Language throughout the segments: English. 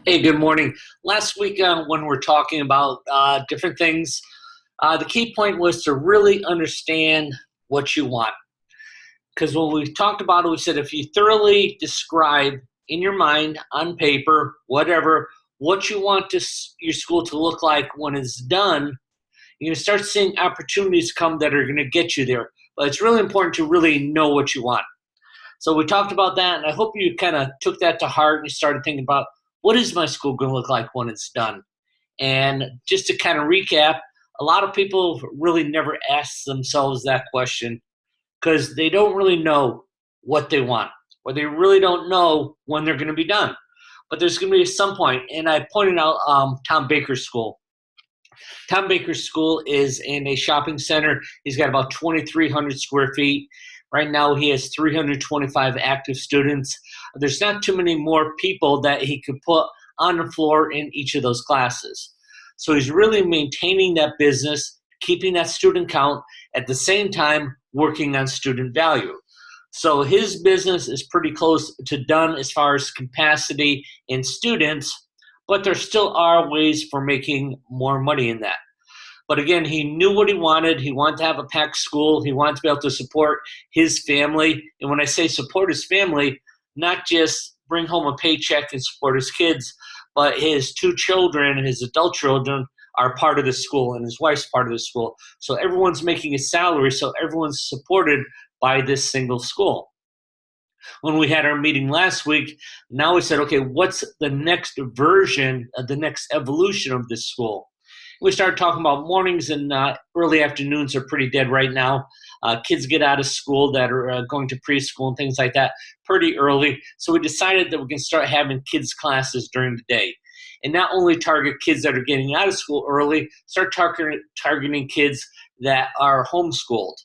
Hey, good morning. Last week, when we're talking about different things, the key point was to really understand what you want. Because when we talked about it, we said if you thoroughly describe in your mind, on paper, whatever, what you want your school to look like when it's done, you're going to start seeing opportunities come that are going to get you there. But it's really important to really know what you want. So we talked about that, and I hope you kind of took that to heart and you started thinking about what is my school going to look like when it's done. And just to kind of recap, a lot of people really never ask themselves that question because they don't really know what they want, or they really don't know when they're going to be done. But there's going to be some point, and I pointed out Tom Baker's school. Tom Baker's school is in a shopping center. He's got about 2,300 square feet. Right now, he has 325 active students. There's not too many more people that he could put on the floor in each of those classes. So he's really maintaining that business, keeping that student count, at the same time working on student value. So his business is pretty close to done as far as capacity and students, but there still are ways for making more money in that. But again, he knew what he wanted. He wanted to have a packed school. He wanted to be able to support his family. And when I say support his family, not just bring home a paycheck and support his kids, but his two children, his adult children, are part of the school, and his wife's part of the school. So everyone's making a salary, so everyone's supported by this single school. When we had our meeting last week, now we said, okay, what's the next version, the next evolution of this school? We started talking about mornings and early afternoons are pretty dead right now. Kids get out of school that are going to preschool and things like that pretty early. So we decided that we can start having kids classes during the day. And not only target kids that are getting out of school early, start targeting kids that are homeschooled.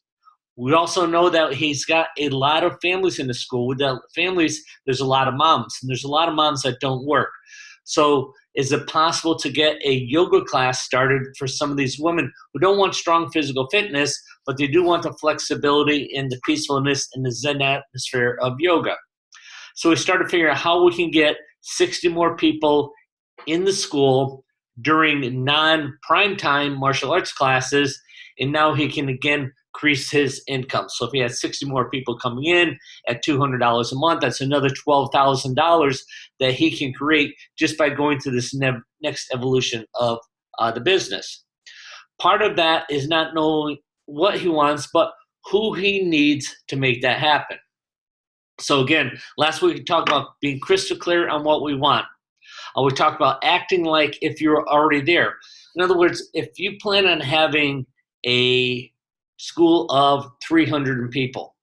We also know that he's got a lot of families in the school. With the families, there's a lot of moms, and there's a lot of moms that don't work. So is it possible to get a yoga class started for some of these women who don't want strong physical fitness, but they do want the flexibility and the peacefulness and the Zen atmosphere of yoga? So we started figuring out how we can get 60 more people in the school during non-prime time martial arts classes, and now he can again increase his income. So if he had 60 more people coming in at $200 a month, that's another $12,000 that he can create just by going to this next evolution of the business. Part of that is not knowing what he wants, but who he needs to make that happen. So again, last week we talked about being crystal clear on what we want. We talked about acting like if you're already there. In other words, if you plan on having a school of 300 people,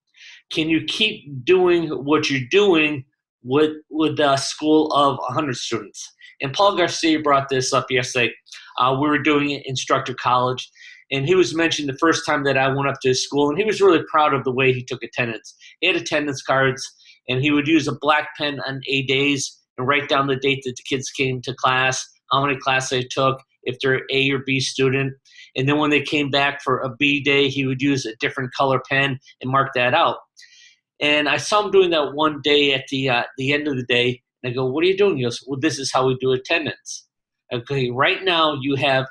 can you keep doing what you're doing with a school of 100 students? And Paul Garcia brought this up yesterday. We were doing instructor college, and he was mentioning the first time that I went up to his school, and he was really proud of the way he took attendance. He had attendance cards, and he would use a black pen on A days and write down the date that the kids came to class, how many classes they took, if they're an A or B student. And then when they came back for a B day, he would use a different color pen and mark that out. And I saw him doing that one day at the end of the day. And I go, what are you doing? He goes, well, this is how we do attendance. Okay, right now you have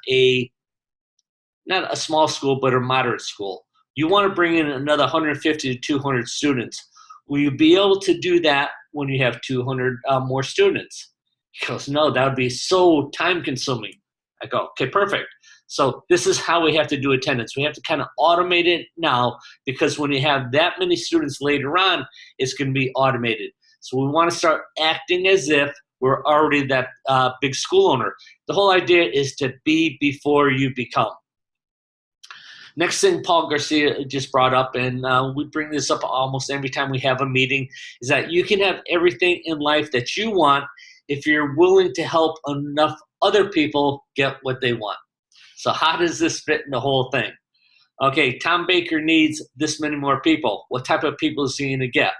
not a small school, but a moderate school. You want to bring in another 150 to 200 students. Will you be able to do that when you have 200 more students? He goes, no, that would be so time consuming. I go, okay, perfect. So this is how we have to do attendance. We have to kind of automate it now, because when you have that many students later on, it's going to be automated. So we want to start acting as if we're already that big school owner. The whole idea is to be before you become. Next thing Paul Garcia just brought up, and we bring this up almost every time we have a meeting, is that you can have everything in life that you want if you're willing to help enough other people get what they want. So how does this fit in the whole thing? Okay, Tom Baker needs this many more people. What type of people is he going to get?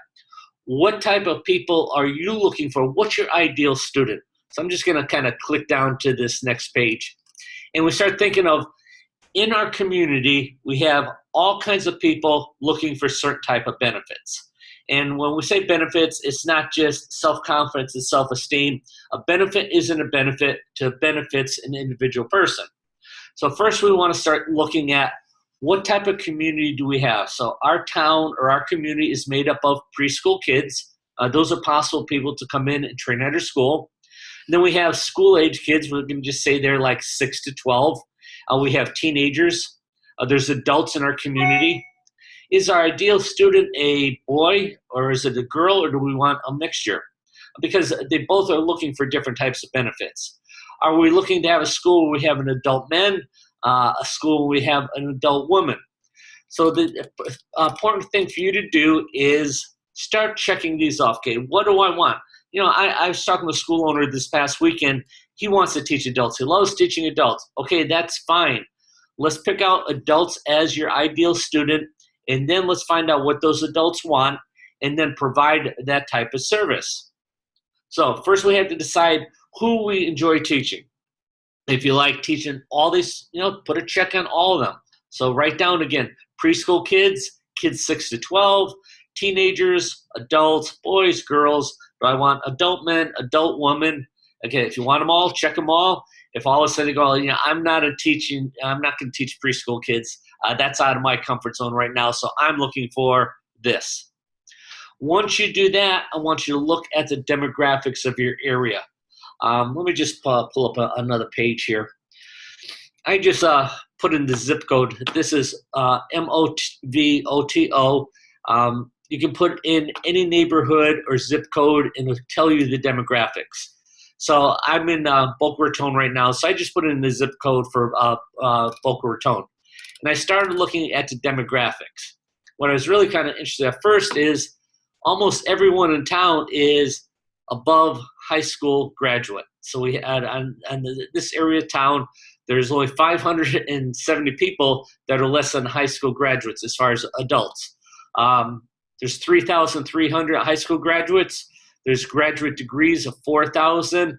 What type of people are you looking for? What's your ideal student? So I'm just going to kind of click down to this next page. And we start thinking of, in our community, we have all kinds of people looking for certain type of benefits. And when we say benefits, it's not just self-confidence and self-esteem. A benefit isn't a benefit to benefits an individual person. So first we want to start looking at what type of community do we have. So our town or our community is made up of preschool kids. Those are possible people to come in and train at our school. And then we have school-age kids. We're going to just say they're like 6 to 12. We have teenagers. There's adults in our community. Is our ideal student a boy or is it a girl, or do we want a mixture? Because they both are looking for different types of benefits. Are we looking to have a school where we have an adult man, a school where we have an adult woman? So the important thing for you to do is start checking these off. Okay, what do I want? I was talking to a school owner this past weekend. He wants to teach adults. He loves teaching adults. Okay, that's fine. Let's pick out adults as your ideal student, and then let's find out what those adults want, and then provide that type of service. So first we have to decide who we enjoy teaching. If you like teaching all these, put a check on all of them. So write down again, preschool kids, kids 6 to 12, teenagers, adults, boys, girls. Do I want adult men, adult women? Okay, if you want them all, check them all. If all of a sudden you go, I'm not going to teach preschool kids. That's out of my comfort zone right now, so I'm looking for this. Once you do that, I want you to look at the demographics of your area. Let me just pull up another page here. I just put in the zip code. This is MOVOTO. You can put in any neighborhood or zip code and it'll tell you the demographics. So I'm in Boca Raton right now, so I just put in the zip code for Boca Raton. And I started looking at the demographics. What I was really kind of interested at first is almost everyone in town is above high school graduate. So we had on this area of town, there's only 570 people that are less than high school graduates as far as adults. There's 3,300 high school graduates. There's graduate degrees of 4,000,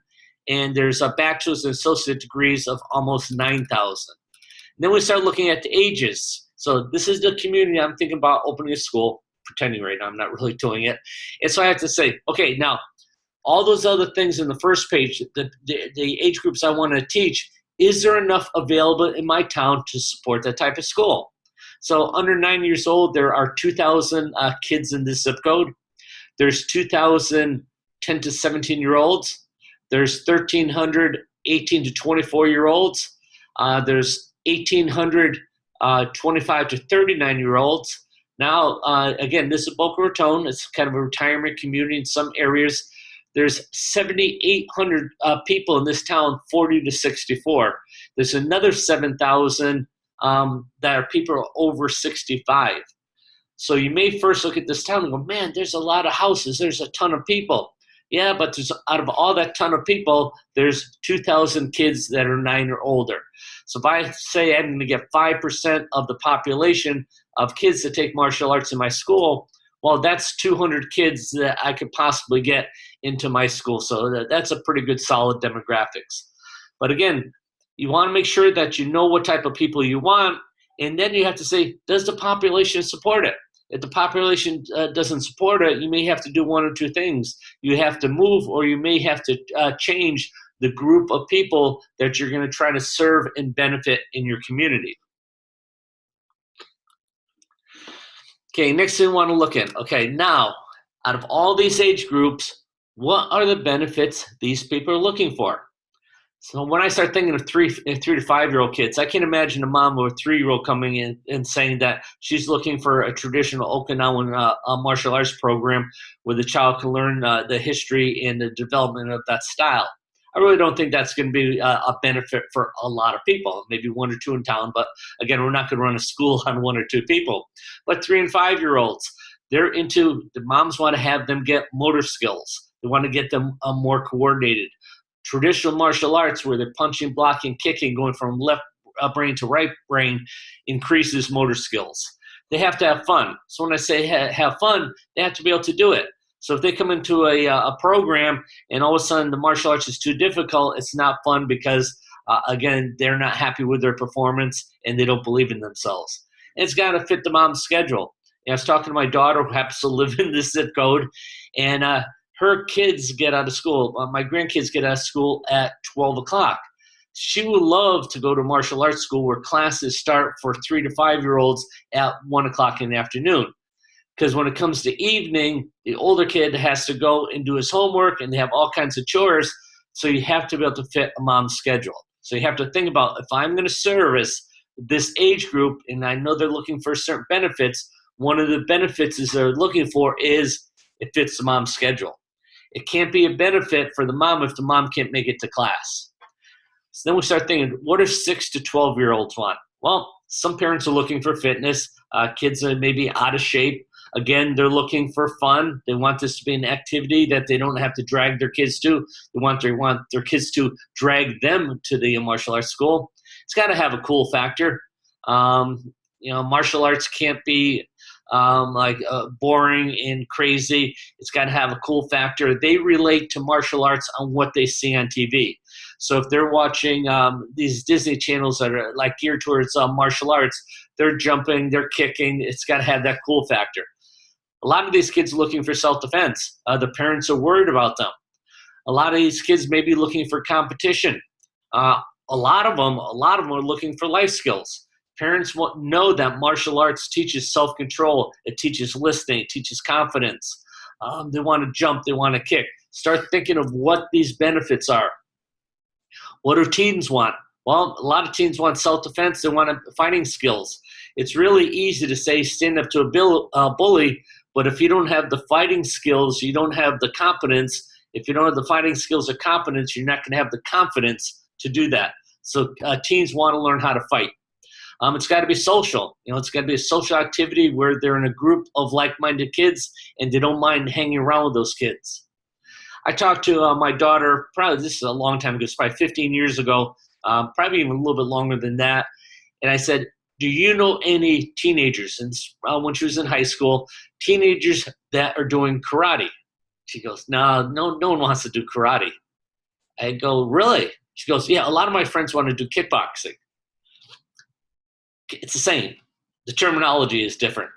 and there's a bachelor's and associate degrees of almost 9,000. Then we start looking at the ages. So this is the community I'm thinking about opening a school, pretending right now I'm not really doing it. And so I have to say, okay, now all those other things in the first page, the age groups I want to teach, is there enough available in my town to support that type of school? So under 9 years old, there are 2,000 kids in this zip code. There's 2,000 10 to 17-year-olds. There's 1,300 18 to 24-year-olds. There's 1,800 25 to 39-year-olds. Now, again, this is Boca Raton. It's kind of a retirement community in some areas. There's 7,800 people in this town, 40 to 64. There's another 7,000 that are people over 65. So you may first look at this town and go, man, there's a lot of houses. There's a ton of people. Yeah, but there's, out of all that ton of people, there's 2,000 kids that are 9 or older. So if I say I'm going to get 5% of the population of kids that take martial arts in my school, well, that's 200 kids that I could possibly get into my school. So that's a pretty good solid demographics. But again, you want to make sure that you know what type of people you want, and then you have to say, does the population support it? If the population doesn't support it, you may have to do one or two things. You have to move, or you may have to change the group of people that you're going to try to serve and benefit in your community. Okay, next thing we want to look at. Okay, now, out of all these age groups, what are the benefits these people are looking for? So when I start thinking of 3 to 5-year-old kids, I can imagine a mom with a 3-year-old coming in and saying that she's looking for a traditional Okinawan martial arts program where the child can learn the history and the development of that style. I really don't think that's going to be a benefit for a lot of people, maybe 1 or 2 in town. But again, we're not going to run a school on 1 or 2 people. But 3 and 5-year-olds, they're into, the moms want to have them get motor skills. They want to get them more coordinated. Traditional martial arts where they're punching, blocking, kicking, going from left brain to right brain increases motor skills. They have to have fun. So when I say have fun, they have to be able to do it. So if they come into a program and all of a sudden the martial arts is too difficult, it's not fun because, again, they're not happy with their performance and they don't believe in themselves. And it's got to fit the mom's schedule. And I was talking to my daughter who happens to live in this zip code, and her kids get out of school. My grandkids get out of school at 12 o'clock. She would love to go to martial arts school where classes start for 3 to 5-year-olds at 1 o'clock in the afternoon. Because when it comes to evening, the older kid has to go and do his homework, and they have all kinds of chores. So you have to be able to fit a mom's schedule. So you have to think about, if I'm going to service this age group, and I know they're looking for certain benefits, one of the benefits is they're looking for is it fits the mom's schedule. It can't be a benefit for the mom if the mom can't make it to class. So then we start thinking, what do 6 to 12-year-olds want? Well, some parents are looking for fitness. Kids are maybe out of shape. Again, they're looking for fun. They want this to be an activity that they don't have to drag their kids to. They want their kids to drag them to the martial arts school. It's got to have a cool factor. Martial arts can't be boring and crazy. It's got to have a cool factor. They relate to martial arts on what they see on TV. So if they're watching these Disney channels that are like geared towards martial arts, they're jumping, they're kicking. It's got to have that cool factor. A lot of these kids are looking for self-defense. The parents are worried about them. A lot of these kids may be looking for competition. A lot of them are looking for life skills. Parents know that martial arts teaches self-control. It teaches listening. It teaches confidence. They want to jump. They want to kick. Start thinking of what these benefits are. What do teens want? Well, a lot of teens want self-defense. They want fighting skills. It's really easy to say stand up to a bully, but if you don't have the fighting skills, you don't have the competence. If you don't have the fighting skills or competence, you're not going to have the confidence to do that. So teens want to learn how to fight. It's got to be social. It's got to be a social activity where they're in a group of like-minded kids and they don't mind hanging around with those kids. I talked to my daughter, probably this is a long time ago, it's probably 15 years ago, probably even a little bit longer than that. And I said, do you know any teenagers, and when she was in high school, teenagers that are doing karate? She goes, no one wants to do karate. I go, really? She goes, yeah, a lot of my friends want to do kickboxing. It's the same. The terminology is different.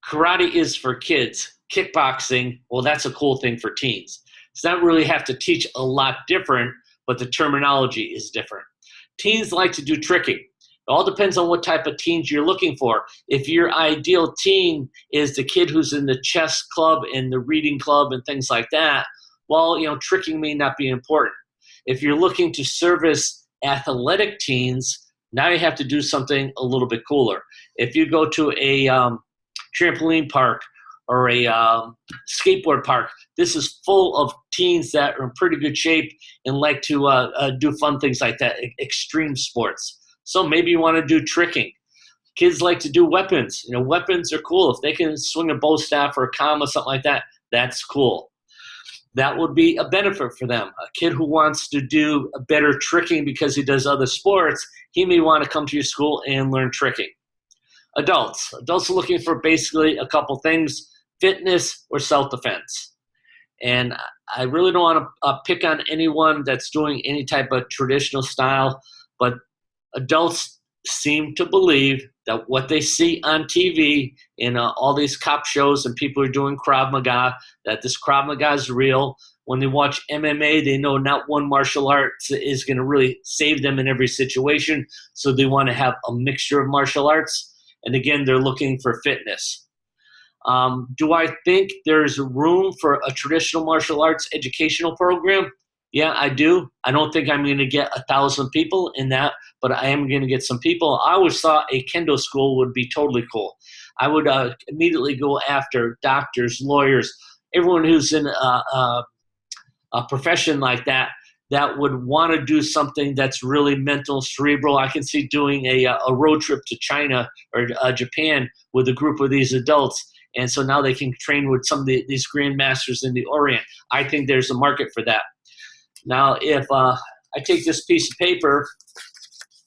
Karate is for kids. Kickboxing, well, that's a cool thing for teens. It's not really have to teach a lot different, but the terminology is different. Teens like to do tricking. It all depends on what type of teens you're looking for. If your ideal teen is the kid who's in the chess club and the reading club and things like that, well, tricking may not be important. If you're looking to service athletic teens, now you have to do something a little bit cooler. If you go to a trampoline park or a skateboard park, this is full of teens that are in pretty good shape and like to do fun things like that, extreme sports. So maybe you want to do tricking. Kids like to do weapons. Weapons are cool. If they can swing a bow staff or a comma, something like that, that's cool. That would be a benefit for them. A kid who wants to do a better tricking because he does other sports, he may want to come to your school and learn tricking. Adults are looking for basically a couple things, fitness or self-defense. And I really don't want to pick on anyone that's doing any type of traditional style, but adults seem to believe that what they see on TV in all these cop shows and people are doing Krav Maga, that this Krav Maga is real. When they watch MMA, they know not one martial arts is going to really save them in every situation, so they want to have a mixture of martial arts. And again, they're looking for fitness. Do I think there's room for a traditional martial arts educational program? Yeah, I do. I don't think I'm going to get 1,000 people in that, but I am going to get some people. I always thought a kendo school would be totally cool. I would immediately go after doctors, lawyers, everyone who's in a profession like that would want to do something that's really mental, cerebral. I can see doing a road trip to China or Japan with a group of these adults. And so now they can train with some of these grandmasters in the Orient. I think there's a market for that. Now, if I take this piece of paper,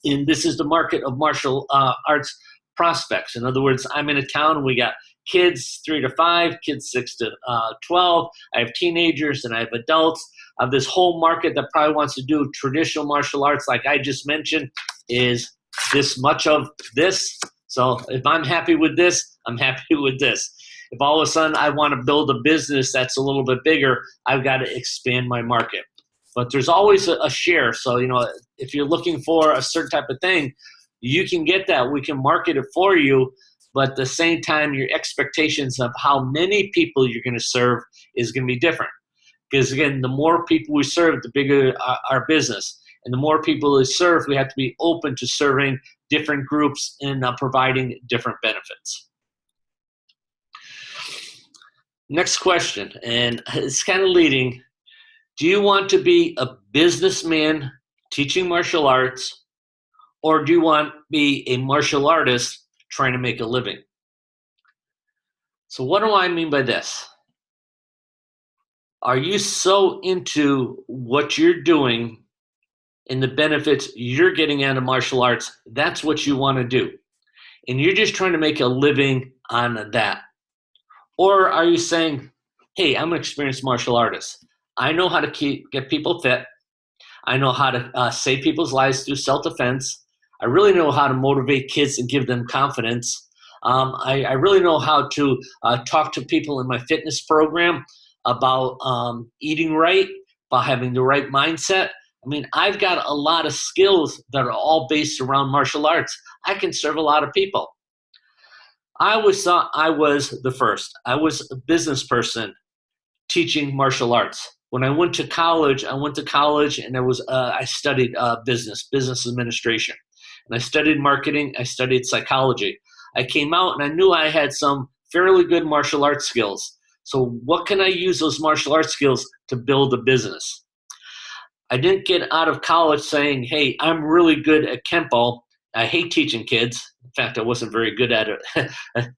and this is the market of martial arts prospects. In other words, I'm in a town and we got kids 3 to 5, kids 6 to 12. I have teenagers and I have adults. This whole market that probably wants to do traditional martial arts, like I just mentioned, is this much of this. So if I'm happy with this, I'm happy with this. If all of a sudden I want to build a business that's a little bit bigger, I've got to expand my market. But there's always a share. So, if you're looking for a certain type of thing, you can get that. We can market it for you. But at the same time, your expectations of how many people you're going to serve is going to be different. Because, again, the more people we serve, the bigger our business. And the more people we serve, we have to be open to serving different groups and providing different benefits. Next question, and it's kind of leading. Do you want to be a businessman teaching martial arts, or do you want to be a martial artist trying to make a living? So what do I mean by this? Are you so into what you're doing and the benefits you're getting out of martial arts, that's what you want to do, and you're just trying to make a living on that? Or are you saying, hey, I'm an experienced martial artist. I know how to get people fit. I know how to save people's lives through self-defense. I really know how to motivate kids and give them confidence. I really know how to talk to people in my fitness program about eating right, about having the right mindset. I mean, I've got a lot of skills that are all based around martial arts. I can serve a lot of people. I always thought I was the first. I was a business person teaching martial arts. When I went to college, and I studied business administration. And I studied marketing, I studied psychology. I came out and I knew I had some fairly good martial arts skills. So what can I use those martial arts skills to build a business? I didn't get out of college saying, hey, I'm really good at Kempo. I hate teaching kids. In fact, I wasn't very good at it.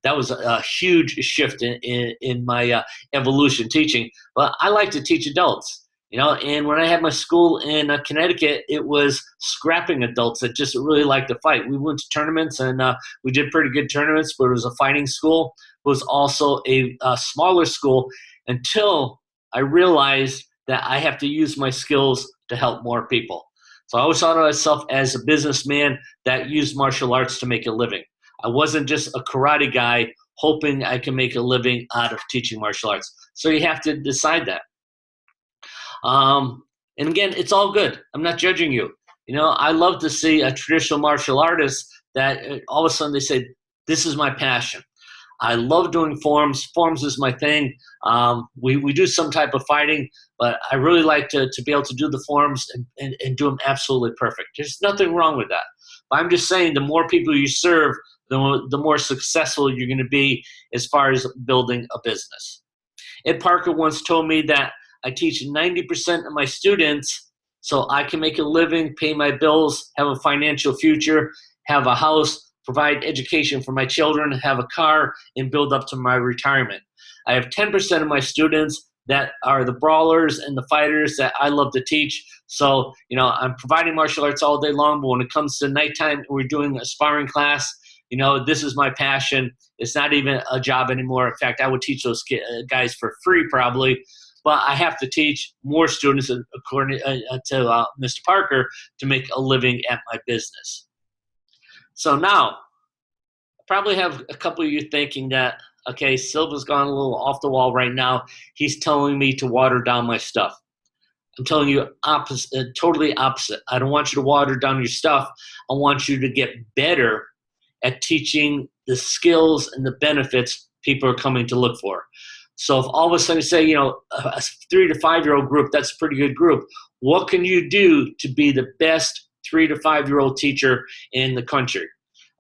That was a huge shift in my evolution teaching. But I like to teach adults, and when I had my school in Connecticut, it was scrapping adults that just really like to fight. We went to tournaments, and we did pretty good tournaments, but it was a fighting school. It was also a smaller school until I realized that I have to use my skills to help more people. So I always thought of myself as a businessman that used martial arts to make a living. I wasn't just a karate guy hoping I can make a living out of teaching martial arts. So you have to decide that. And again, it's all good. I'm not judging you. I love to see a traditional martial artist that all of a sudden they say, this is my passion. I love doing forms. Forms is my thing. We do some type of fighting, but I really like to be able to do the forms and do them absolutely perfect. There's nothing wrong with that. But I'm just saying the more people you serve, the more successful you're going to be as far as building a business. Ed Parker once told me that I teach 90% of my students so I can make a living, pay my bills, have a financial future, have a house, provide education for my children, have a car, and build up to my retirement. I have 10% of my students that are the brawlers and the fighters that I love to teach. So, I'm providing martial arts all day long, but when it comes to nighttime and we're doing a sparring class, this is my passion. It's not even a job anymore. In fact, I would teach those guys for free probably, but I have to teach more students according to Mr. Parker to make a living at my business. So now, I probably have a couple of you thinking that, okay, Silva's gone a little off the wall right now. He's telling me to water down my stuff. I'm telling you totally opposite. I don't want you to water down your stuff. I want you to get better at teaching the skills and the benefits people are coming to look for. So if all of a sudden you say, a 3 to 5 year old group, that's a pretty good group. What can you do to be the best 3 to 5 year old teacher in the country?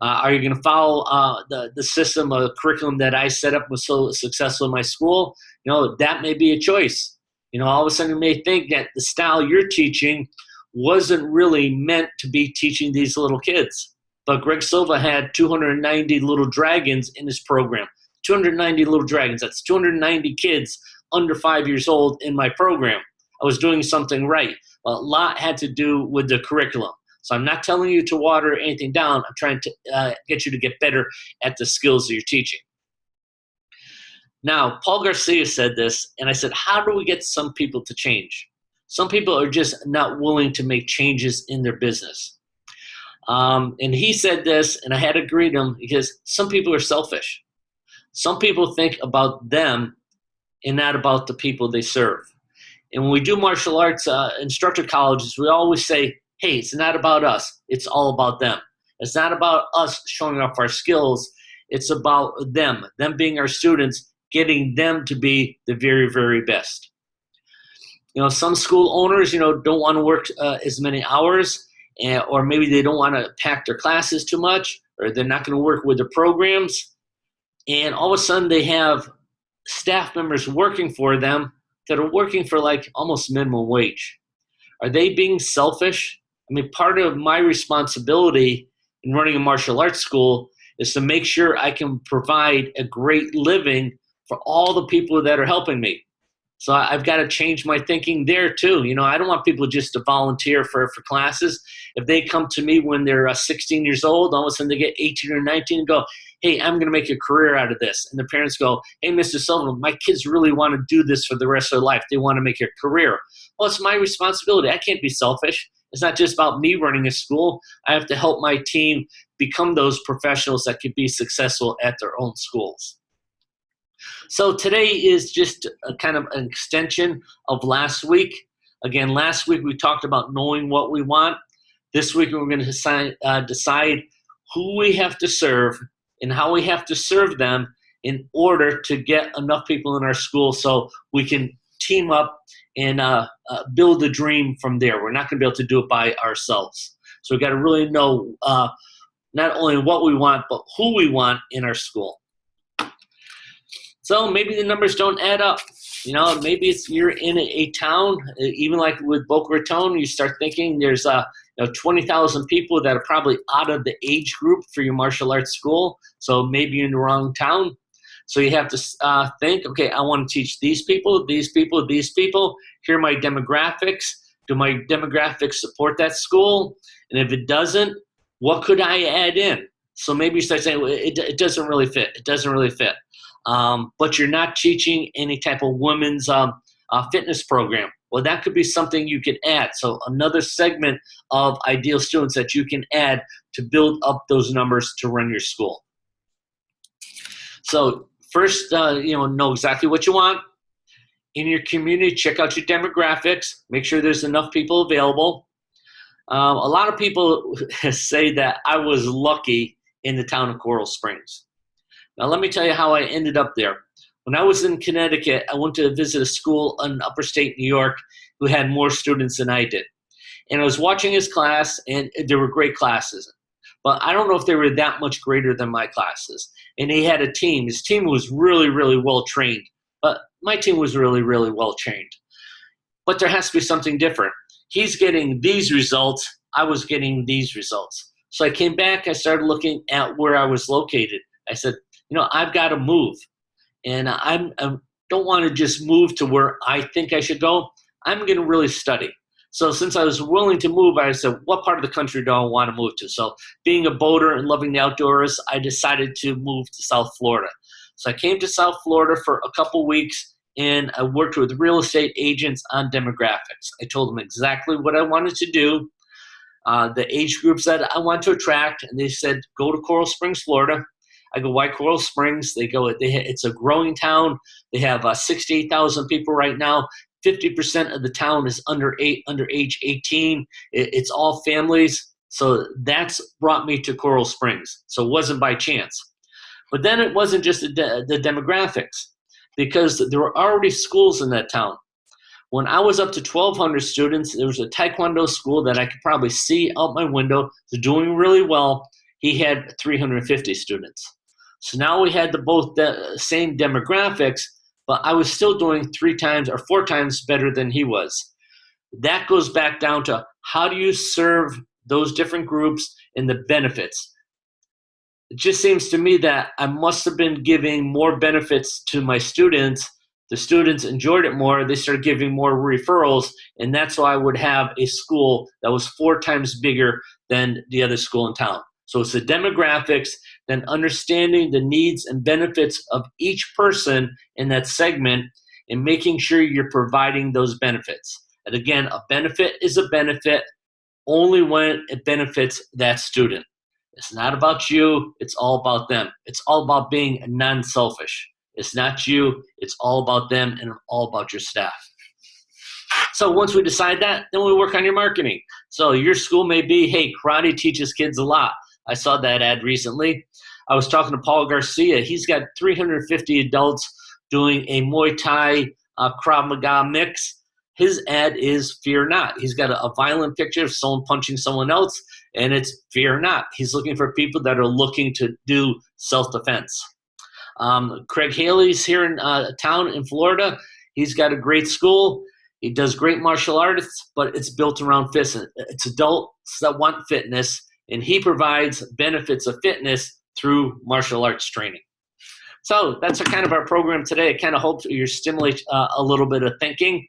Are you going to follow the system or the curriculum that I set up was so successful in my school? That may be a choice. All of a sudden you may think that the style you're teaching wasn't really meant to be teaching these little kids. But Greg Silva had 290 little dragons in his program. 290 little dragons. That's 290 kids under 5 years old in my program. I was doing something right. A lot had to do with the curriculum. So I'm not telling you to water anything down. I'm trying to get you to get better at the skills that you're teaching. Now, Paul Garcia said this, and I said, how do we get some people to change? Some people are just not willing to make changes in their business. And he said this, and I had to agree to him, because some people are selfish. Some people think about them and not about the people they serve. And when we do martial arts instructor colleges, we always say, hey, it's not about us. It's all about them. It's not about us showing off our skills. It's about them being our students, getting them to be the very, very best. Some school owners, don't want to work as many hours, or maybe they don't want to pack their classes too much, or they're not going to work with the programs. And all of a sudden they have staff members working for them that are working for like almost minimum wage. Are they being selfish? I mean, part of my responsibility in running a martial arts school is to make sure I can provide a great living for all the people that are helping me. So I've got to change my thinking there too. I don't want people just to volunteer for classes. If they come to me when they're 16 years old, all of a sudden they get 18 or 19 and go, hey, I'm going to make a career out of this. And the parents go, hey, Mr. Sullivan, my kids really want to do this for the rest of their life. They want to make a career. Well, it's my responsibility. I can't be selfish. It's not just about me running a school. I have to help my team become those professionals that could be successful at their own schools. So today is just a kind of an extension of last week. Again, last week we talked about knowing what we want. This week we're going to decide who we have to serve and how we have to serve them in order to get enough people in our school so we can team up and build a dream from there. We're not going to be able to do it by ourselves. So we've got to really know not only what we want, but who we want in our school. So maybe the numbers don't add up. Maybe you're in a town, even like with Boca Raton, you start thinking there's 20,000 people that are probably out of the age group for your martial arts school. So maybe you're in the wrong town. So you have to think, okay, I want to teach these people, these people, these people. Here are my demographics. Do my demographics support that school? And if it doesn't, what could I add in? So maybe you start saying, well, it doesn't really fit. It doesn't really fit. But you're not teaching any type of women's fitness program. Well, that could be something you could add. So another segment of ideal students that you can add to build up those numbers to run your school. So first, know exactly what you want. In your community, check out your demographics. Make sure there's enough people available. A lot of people say that I was lucky in the town of Coral Springs. Now, let me tell you how I ended up there. When I was in Connecticut, I went to visit a school in upper state New York who had more students than I did. And I was watching his class, and there were great classes. But I don't know if they were that much greater than my classes. And he had a team. His team was really, really well trained. But my team was really, really well trained. But there has to be something different. He's getting these results. I was getting these results. So I came back. I started looking at where I was located. I said, I've got to move. And I don't want to just move to where I think I should go. I'm going to really study. So since I was willing to move, I said, what part of the country do I want to move to? So being a boater and loving the outdoors, I decided to move to South Florida. So I came to South Florida for a couple weeks, and I worked with real estate agents on demographics. I told them exactly what I wanted to do, the age groups that I want to attract, and they said, go to Coral Springs, Florida. I go, why Coral Springs? They go, it's a growing town. They have 68,000 people right now. 50% of the town is under age 18. It's all families. So that's brought me to Coral Springs. So it wasn't by chance. But then it wasn't just the demographics, because there were already schools in that town. When I was up to 1,200 students, there was a Taekwondo school that I could probably see out my window. They're doing really well. He had 350 students. So now we had both the same demographics, but I was still doing 3 times or 4 times better than he was. That goes back down to how do you serve those different groups and the benefits. It just seems to me that I must have been giving more benefits to my students. The students enjoyed it more. They started giving more referrals, and that's why I would have a school that was 4 times bigger than the other school in town. So it's the demographics, then understanding the needs and benefits of each person in that segment and making sure you're providing those benefits. And again, a benefit is a benefit. only when it benefits that student. It's not about you. It's all about them. It's all about being non-selfish. It's not you. It's all about them and all about your staff. So once we decide that, then we work on your marketing. So your school may be, hey, karate teaches kids a lot. I saw that ad recently. I was talking to Paul Garcia. He's got 350 adults doing a Muay Thai Krav Maga mix. His ad is fear not. He's got a violent picture of someone punching someone else, and it's fear not. He's looking for people that are looking to do self-defense. Craig Haley's here in town in Florida. He's got a great school. He does great martial arts, but it's built around fitness. It's adults that want fitness, and he provides benefits of fitness through martial arts training. So that's kind of our program today. I kind of hope you stimulate a little bit of thinking.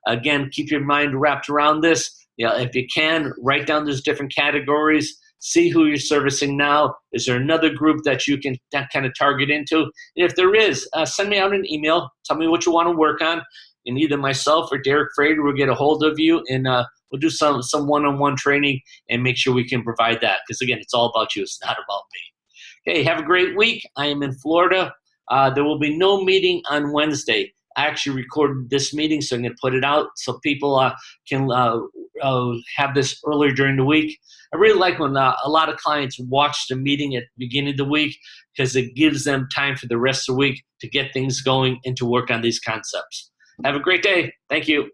Again, keep your mind wrapped around this. If you can, write down those different categories. See who you're servicing now. Is there another group that you can kind of target into? And if there is, send me out an email. Tell me what you want to work on. And either myself or Derek Frater will get a hold of you, and we'll do some one-on-one training and make sure we can provide that. Because, again, it's all about you. It's not about me. Okay, have a great week. I am in Florida. There will be no meeting on Wednesday. I actually recorded this meeting, so I'm going to put it out so people can have this earlier during the week. I really like when a lot of clients watch the meeting at the beginning of the week because it gives them time for the rest of the week to get things going and to work on these concepts. Have a great day. Thank you.